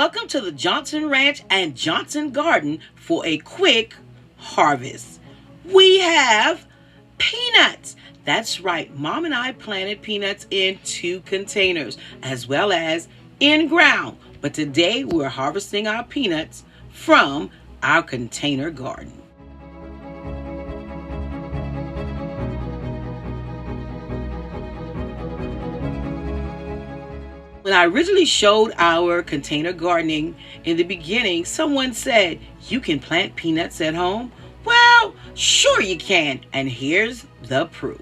Welcome to the Johnson Ranch and Johnson Garden for a quick harvest. We have peanuts. That's right, Mom and I planted peanuts in 2 containers as well as in ground. But today we're harvesting our peanuts from our container garden. When I originally showed our container gardening in the beginning, someone said, "You can plant peanuts at home?" Well, sure you can, and here's the proof.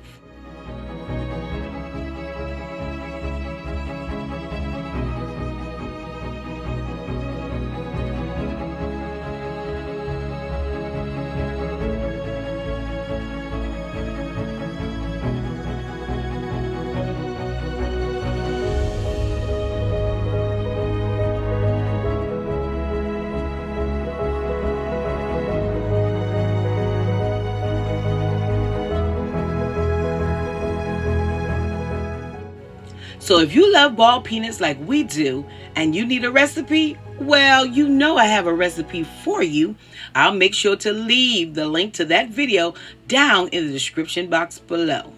So if you love ball peanuts like we do and you need a recipe, well, you know I have a recipe for you. I'll make sure to leave the link to that video down in the description box below.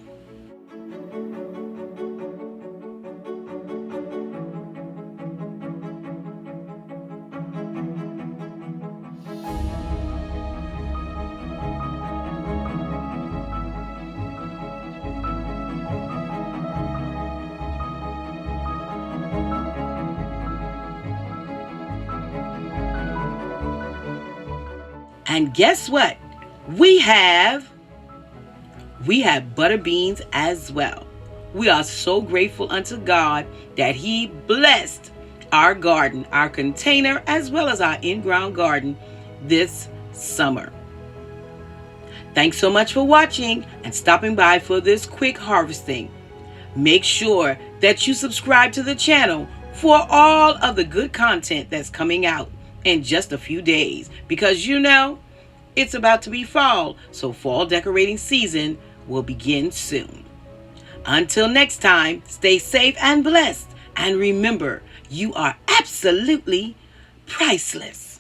And guess what? We have butter beans as well. We are so grateful unto God that He blessed our garden, our container, as well as our in-ground garden this summer. Thanks so much for watching and stopping by for this quick harvesting. Make sure that you subscribe to the channel for all of the good content that's coming out in just a few days, because you know it's about to be fall, so fall decorating season will begin soon. Until next time, stay safe and blessed, and remember, you are absolutely priceless.